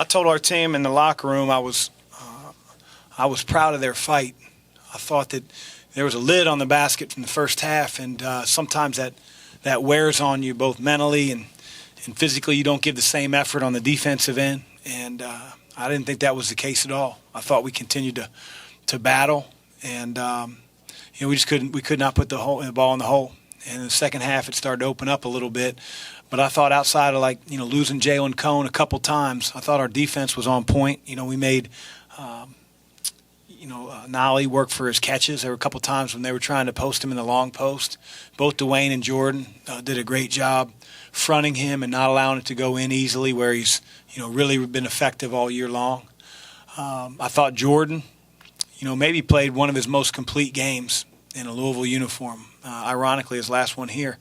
I told our team in the locker room I was proud of their fight. I thought that there was a lid on the basket from the first half, and sometimes that wears on you both mentally and physically. You don't give the same effort on the defensive end, and I didn't think that was the case at all. I thought we continued to battle, and we could not put the ball in the hole. And in the second half, it started to open up a little bit. But I thought outside of losing Jalen Cone a couple times, I thought our defense was on point. We made Nolly work for his catches. There were a couple times when they were trying to post him in the long post. Both Dwayne and Jordan did a great job fronting him and not allowing it to go in easily, where he's really been effective all year long. I thought Jordan, maybe played one of his most complete games in a Louisville uniform. Ironically, his last one here.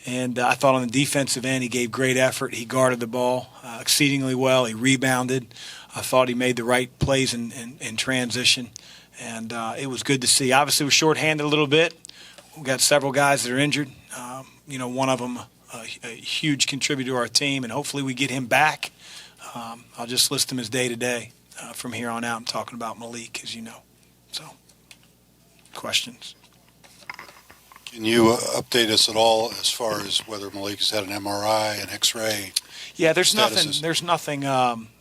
And I thought on the defensive end, he gave great effort. He guarded the ball exceedingly well. He rebounded. I thought he made the right plays in transition. And it was good to see. Obviously, we're shorthanded a little bit. We've got several guys that are injured. One of them a huge contributor to our team, and hopefully we get him back. I'll just list him as day-to-day from here on out. I'm talking about Malik, as you know. So, questions? Can you update us at all as far as whether Malik has had an MRI, an X-ray? Yeah, there's nothing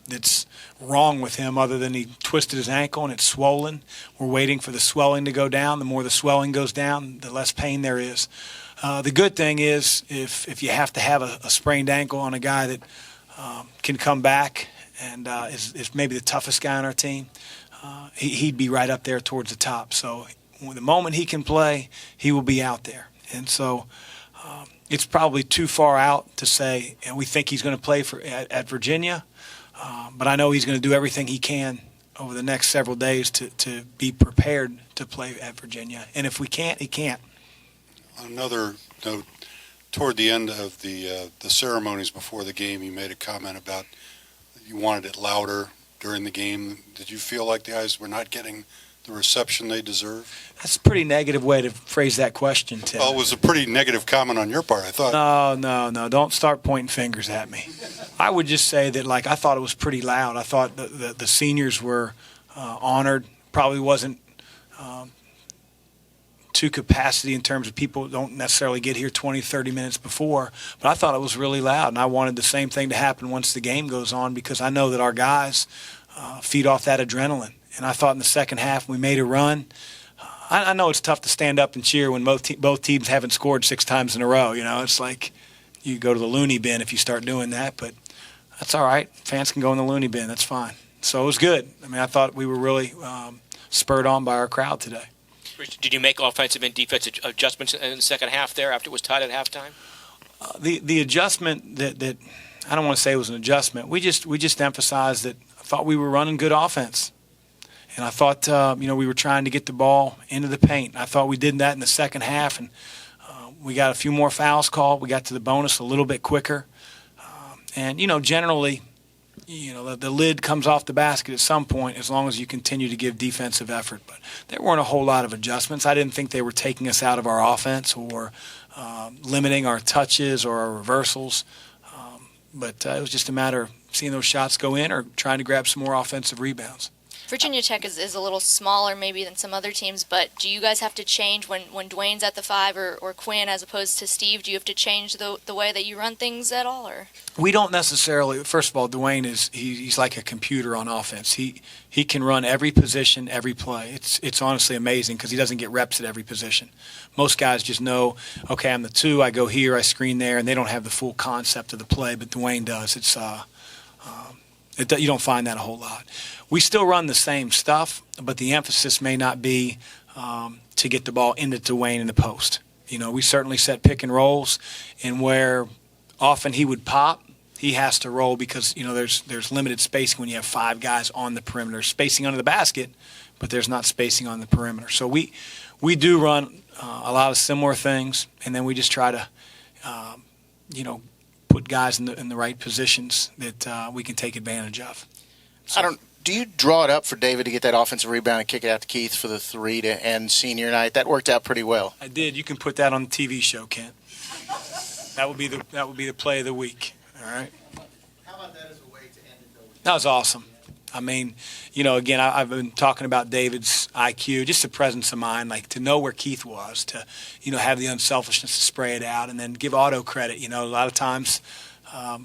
that's wrong with him other than he twisted his ankle and it's swollen. We're waiting for the swelling to go down. The more the swelling goes down, the less pain there is. The good thing is if you have to have a sprained ankle on a guy that can come back and is maybe the toughest guy on our team, he'd be right up there towards the top. So the moment he can play, he will be out there. And so it's probably too far out to say, and we think he's going to play at Virginia, but I know he's going to do everything he can over the next several days to be prepared to play at Virginia. And if we can't, he can't. Another note, toward the end of the ceremonies before the game, you made a comment about you wanted it louder during the game. Did you feel like the guys were not getting the reception they deserve? That's a pretty negative way to phrase that question, Tim. Well, it was a pretty negative comment on your part, I thought. No. Don't start pointing fingers at me. I would just say that, I thought it was pretty loud. I thought the seniors were honored. Probably wasn't to capacity in terms of people don't necessarily get here 20, 30 minutes before. But I thought it was really loud, and I wanted the same thing to happen once the game goes on because I know that our guys feed off that adrenaline. And I thought in the second half we made a run. I know it's tough to stand up and cheer when both teams haven't scored 6 times in a row. It's like you go to the loony bin if you start doing that. But that's all right. Fans can go in the loony bin. That's fine. So it was good. I thought we were really spurred on by our crowd today. Did you make offensive and defensive adjustments in the second half there after it was tied at halftime? The adjustment that I don't want to say it was an adjustment. We just emphasized that I thought we were running good offense. And I thought, we were trying to get the ball into the paint. I thought we did that in the second half, and we got a few more fouls called. We got to the bonus a little bit quicker. And generally, the lid comes off the basket at some point as long as you continue to give defensive effort. But there weren't a whole lot of adjustments. I didn't think they were taking us out of our offense or limiting our touches or our reversals. But it was just a matter of seeing those shots go in or trying to grab some more offensive rebounds. Virginia Tech is a little smaller maybe than some other teams, but do you guys have to change when Dwayne's at the 5 or Quinn as opposed to Steve? Do you have to change the way that you run things at all? Or we don't necessarily. First of all, Dwayne he's like a computer on offense. He can run every position, every play. It's honestly amazing because he doesn't get reps at every position. Most guys just know, okay, I'm the 2, I go here, I screen there, and they don't have the full concept of the play, but Dwayne does. You don't find that a whole lot. We still run the same stuff, but the emphasis may not be to get the ball into Dwayne in the post. We certainly set pick and rolls, and where often he would pop, he has to roll because there's limited spacing when you have 5 guys on the perimeter, spacing under the basket, but there's not spacing on the perimeter. So we do run a lot of similar things, and then we just try to put guys in the right positions that we can take advantage of. So, do you draw it up for David to get that offensive rebound and kick it out to Keith for the 3 to end senior night? That worked out pretty well. I did. You can put that on the TV show, Kent. That would be the play of the week. All right. How about that as a way to end it, That was awesome. I mean, again, I've been talking about David's IQ, just the presence of mind, like to know where Keith was, to, have the unselfishness to spray it out, and then give Otto credit. A lot of times,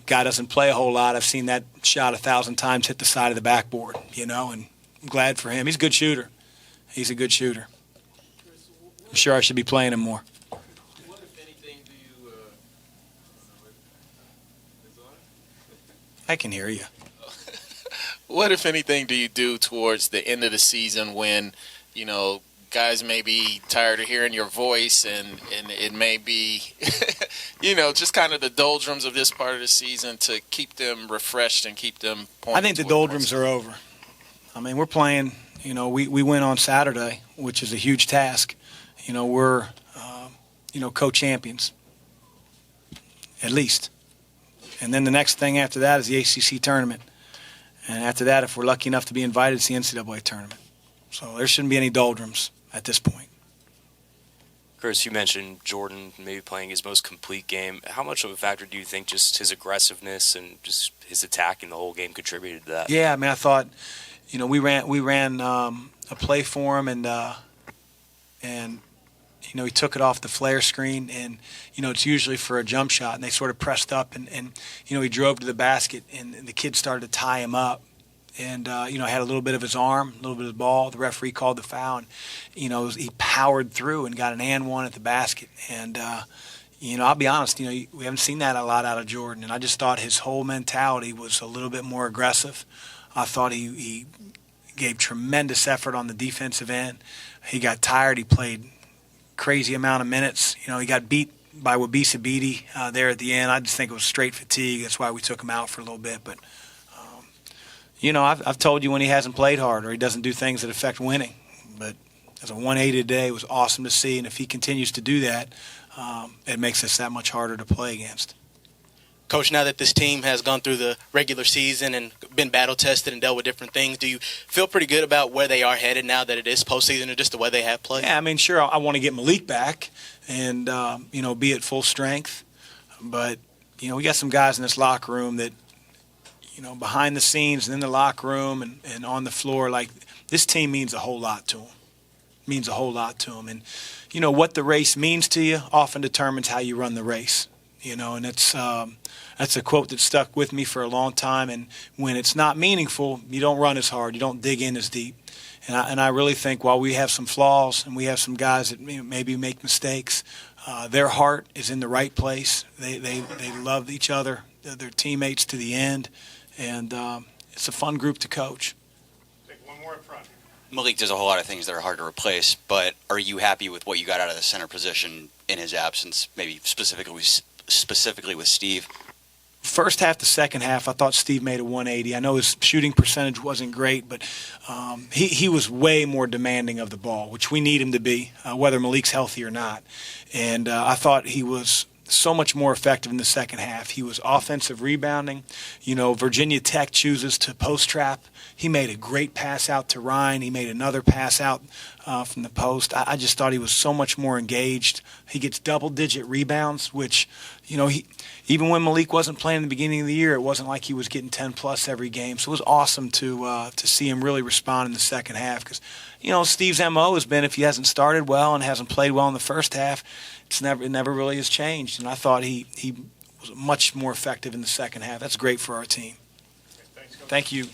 guy doesn't play a whole lot. I've seen that shot 1,000 times hit the side of the backboard, and I'm glad for him. He's a good shooter. He's a good shooter. I'm sure I should be playing him more. What, if anything, do you I can hear you. What, if anything, do you do towards the end of the season when, guys may be tired of hearing your voice and it may be, just kind of the doldrums of this part of the season to keep them refreshed and keep them pointing? I think the doldrums are over. I mean, we're playing, we win on Saturday, which is a huge task. We're, co-champions, at least. And then the next thing after that is the ACC tournament. And after that, if we're lucky enough to be invited, it's the NCAA tournament. So there shouldn't be any doldrums at this point. Chris, you mentioned Jordan maybe playing his most complete game. How much of a factor do you think just his aggressiveness and just his attack in the whole game contributed to that? Yeah, I mean, I thought, we ran a play for him, and he took it off the flare screen, and it's usually for a jump shot, and they sort of pressed up, and he drove to the basket, and the kid started to tie him up, and had a little bit of his arm, a little bit of the ball. The referee called the foul, and he powered through and got an and one at the basket, and I'll be honest, we haven't seen that a lot out of Jordan, and I just thought his whole mentality was a little bit more aggressive. I thought he gave tremendous effort on the defensive end. He got tired. He played crazy amount of minutes. He got beat by Wabisa Beatty there at the end. I just think it was straight fatigue. That's why we took him out for a little bit. But, I've told you when he hasn't played hard or he doesn't do things that affect winning. But as a 180 today, it was awesome to see. And if he continues to do that, it makes us that much harder to play against. Coach, now that this team has gone through the regular season and been battle-tested and dealt with different things, do you feel pretty good about where they are headed now that it is postseason or just the way they have played? Yeah, I mean, sure, I want to get Malik back and, be at full strength. But, we got some guys in this locker room that, behind the scenes and in the locker room and on the floor, like this team means a whole lot to them. Means a whole lot to them. And, what the race means to you often determines how you run the race. And that's a quote that stuck with me for a long time. And when it's not meaningful, you don't run as hard, you don't dig in as deep. And I really think while we have some flaws and we have some guys that maybe make mistakes, their heart is in the right place. They love each other, their teammates to the end, and it's a fun group to coach. Take one more up front. Malik does a whole lot of things that are hard to replace, but are you happy with what you got out of the center position in his absence, maybe specifically with Steve? First half to second half, I thought Steve made a 180. I know his shooting percentage wasn't great, but he was way more demanding of the ball, which we need him to be, whether Malik's healthy or not. And I thought he was so much more effective in the second half. He was offensive rebounding. Virginia Tech chooses to post trap. He made a great pass out to Ryan. He made another pass out from the post. I just thought he was so much more engaged. He gets double-digit rebounds, which, even when Malik wasn't playing in the beginning of the year, it wasn't like he was getting 10-plus every game. So it was awesome to see him really respond in the second half because, Steve's MO has been if he hasn't started well and hasn't played well in the first half, it never really has changed. And I thought he was much more effective in the second half. That's great for our team. Thanks, Coach. Thank you.